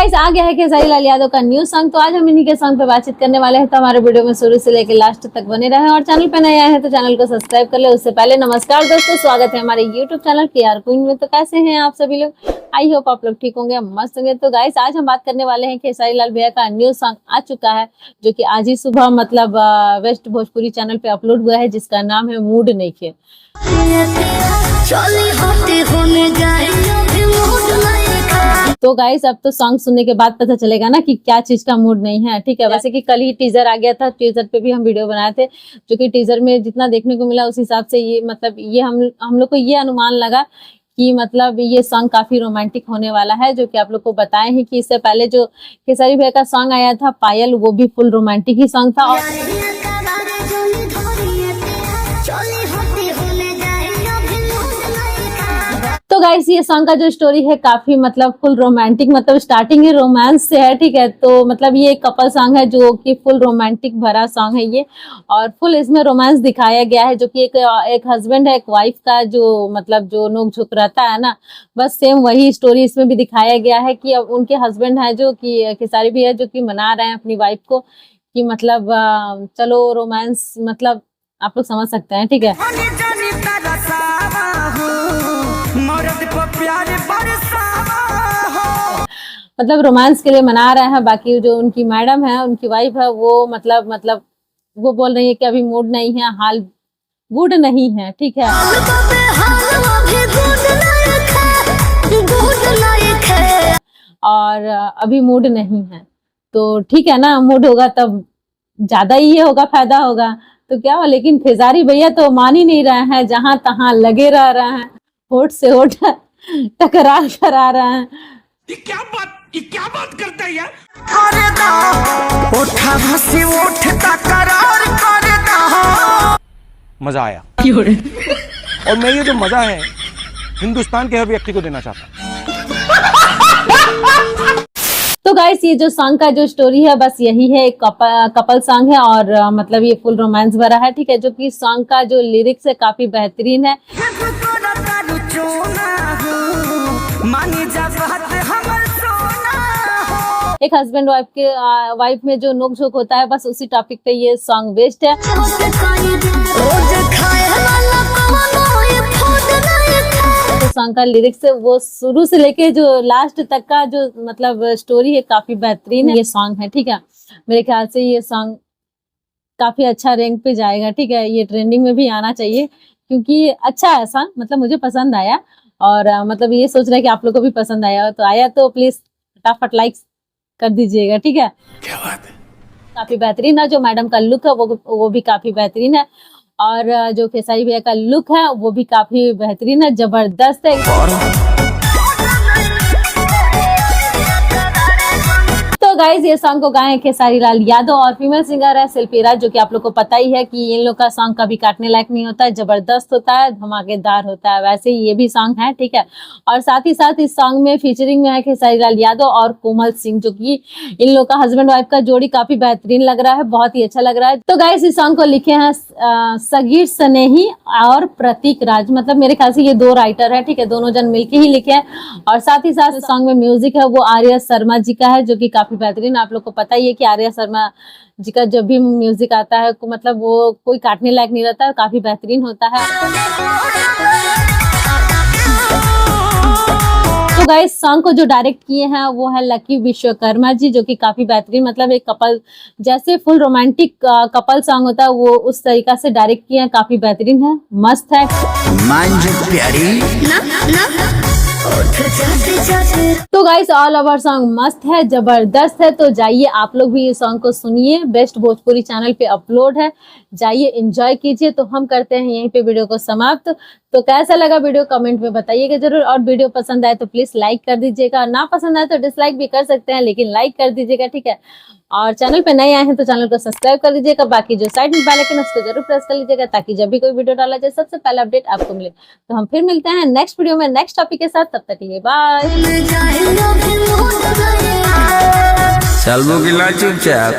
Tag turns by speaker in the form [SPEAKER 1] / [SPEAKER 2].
[SPEAKER 1] Guys आ गया है खेसारी लाल यादव का न्यू सॉन्ग। तो आज हम इन्हीं के सॉन्ग पे बातचीत करने वाले हैं, तो हमारे वीडियो में शुरू से लेकर लास्ट तक बने रहे। और चैनल पे नए आए हैं तो चैनल को सब्सक्राइब कर ले। उससे पहले नमस्कार दोस्तों, स्वागत है हमारे यूट्यूब चैनल केआर क्वीन में। तो कैसे हैं आप सभी लोग? आई होप आप लोग ठीक होंगे, मस्त होंगे। तो गाइस आज हम बात करने वाले हैं खेसारी लाल भैया का न्यू सॉन्ग आ चुका है, जो कि आज ही सुबह मतलब वेस्ट भोजपुरी चैनल पे अपलोड हुआ है, जिसका नाम है मूड नइखे। तो गाइस अब तो सॉन्ग सुनने के बाद पता चलेगा ना कि क्या चीज का मूड नहीं है, ठीक है। वैसे कि कल ही टीजर आ गया था, टीजर पे भी हम वीडियो बनाए थे, जो कि टीजर में जितना देखने को मिला उस हिसाब से ये मतलब ये हम लोग को ये अनुमान लगा कि मतलब ये सॉन्ग काफी रोमांटिक होने वाला है। जो कि आप लोग को बताए हैं कि इससे पहले जो खेसारी भैया का सॉन्ग आया था पायल, वो भी फुल रोमांटिक ही सॉन्ग था। तो गाइस ये सॉन्ग का जो स्टोरी है काफी मतलब फुल रोमांटिक, मतलब स्टार्टिंग ही रोमांस से है, ठीक है। तो मतलब ये एक कपल सॉन्ग है जो कि फुल रोमांटिक भरा सॉन्ग है ये, और फुल इसमें रोमांस दिखाया गया है। जो कि एक हस्बैंड है एक वाइफ का जो मतलब जो नोक झोंक रहता है ना, बस सेम वही स्टोरी इसमें भी दिखाया गया है कि अब उनके हस्बैंड है जो कि खेसारी भी है, जो कि मना रहे हैं अपनी वाइफ को कि मतलब चलो रोमांस, मतलब आप लोग समझ सकते हैं, ठीक है। मतलब रोमांस के लिए मना रहे हैं। बाकी जो उनकी मैडम है, उनकी वाइफ है, वो मतलब वो बोल रही है कि अभी मूड नहीं है, हाल गुड नहीं है, ठीक है। और अभी मूड नहीं है, तो ठीक है ना, मूड होगा तब ज्यादा ही ये होगा, फायदा होगा तो क्या हो। लेकिन खेसारी भैया तो मान ही नहीं रहे हैं, जहां तहां लगे रह रहे हैं, होठ से होठ टकरार करा रहे हैं।
[SPEAKER 2] ये क्या बात करता है यार? मजा आया और मैं ये जो मजा है हिंदुस्तान के हर व्यक्ति को देना चाहता हूँ।
[SPEAKER 1] तो गाइस ये जो सॉन्ग का जो स्टोरी है बस यही है, एक कपल सॉन्ग है और मतलब ये फुल रोमांस भरा है, ठीक है। जो कि सॉन्ग का जो लिरिक्स है काफी बेहतरीन है। एक हस्बैंड वाइफ में जो नोक झोंक होता है, बस उसी टॉपिक पे ये सॉन्ग बेस्ड है। तो सॉन्ग का लिरिक्स है वो शुरू से लेके जो लास्ट तक का जो मतलब स्टोरी है काफी बेहतरीन है ये सॉन्ग है, ठीक है। मेरे ख्याल से ये सॉन्ग काफी अच्छा रैंक पे जाएगा, ठीक है। ये ट्रेंडिंग में भी आना चाहिए क्योंकि अच्छा है सॉन्ग, मतलब मुझे पसंद आया। और मतलब ये सोच रहा है कि आप लोग को भी पसंद आया, तो आया तो प्लीज फटाफट लाइक कर दीजिएगा, ठीक है।
[SPEAKER 2] क्या बात है,
[SPEAKER 1] काफी बेहतरीन है। जो मैडम का लुक है वो भी काफी बेहतरीन है, और जो खेसारी भैया का लुक है वो भी काफी बेहतरीन है, जबरदस्त है। तो गाइज ये सॉन्ग को गाए हैं खेसारी लाल यादव और फीमेल सिंगर है शिल्पी राज, जो कि आप लोग को पता ही है कि इन लोग का सॉन्ग कभी काटने लायक नहीं होता है, जबरदस्त होता है, धमाकेदार होता है। वैसे ही ये भी सॉन्ग है, ठीक है। और साथ ही साथ इस सॉन्ग में फीचरिंग में है खेसारी लाल यादव और कोमल सिंह, जो कि इन लोग का हस्बैंड वाइफ का जोड़ी काफी बेहतरीन लग रहा है, बहुत ही अच्छा लग रहा है। तो गाइज इस सॉन्ग को लिखे हैं सगीर सनेही और प्रतीक राज, मतलब मेरे ख्याल से ये दो राइटर है, ठीक है, दोनों जन मिलके ही लिखे हैं। और साथ ही साथ सॉन्ग में म्यूजिक है वो आर्या शर्मा जी का है, जो कि काफी बेहतरीन। आप लोग को पता ही है कि आर्या शर्मा जी का जब भी म्यूजिक आता है मतलब वो कोई काटने लायक नहीं रहता है, काफी बेहतरीन होता है। तो गाइस सॉन्ग को जो डायरेक्ट किए हैं वो है लकी विश्वकर्मा जी, जो कि काफी बेहतरीन, मतलब एक कपल जैसे फुल रोमांटिक कपल सॉन्ग होता है वो उस तरीका से डायरेक्ट किए हैं, काफी बेहतरीन है, मस्त है। तो गाइस ऑल ओवर सॉन्ग मस्त है, जबरदस्त है। तो जाइए आप लोग भी ये सॉन्ग को सुनिए, बेस्ट भोजपुरी चैनल पे अपलोड है, जाइए एंजॉय कीजिए। तो हम करते हैं यहीं पे वीडियो को समाप्त। तो कैसा लगा वीडियो कमेंट में बताइएगा जरूर, और वीडियो पसंद आए तो प्लीज लाइक कर दीजिएगा, ना पसंद आए तो डिसलाइक भी कर सकते हैं, लेकिन लाइक कर दीजिएगा, ठीक है। और चैनल पे नए आए हैं तो चैनल को सब्सक्राइब कर लीजिएगा। बाकी जो साइड में बेल आइकन है उसको जरूर प्रेस कर लीजिएगा, ताकि जब भी कोई वीडियो डाला जाए सबसे पहले अपडेट आपको मिले। तो हम फिर मिलते हैं नेक्स्ट वीडियो में नेक्स्ट टॉपिक के साथ, तब तक के लिए बाय।
[SPEAKER 3] चल चुपचाप।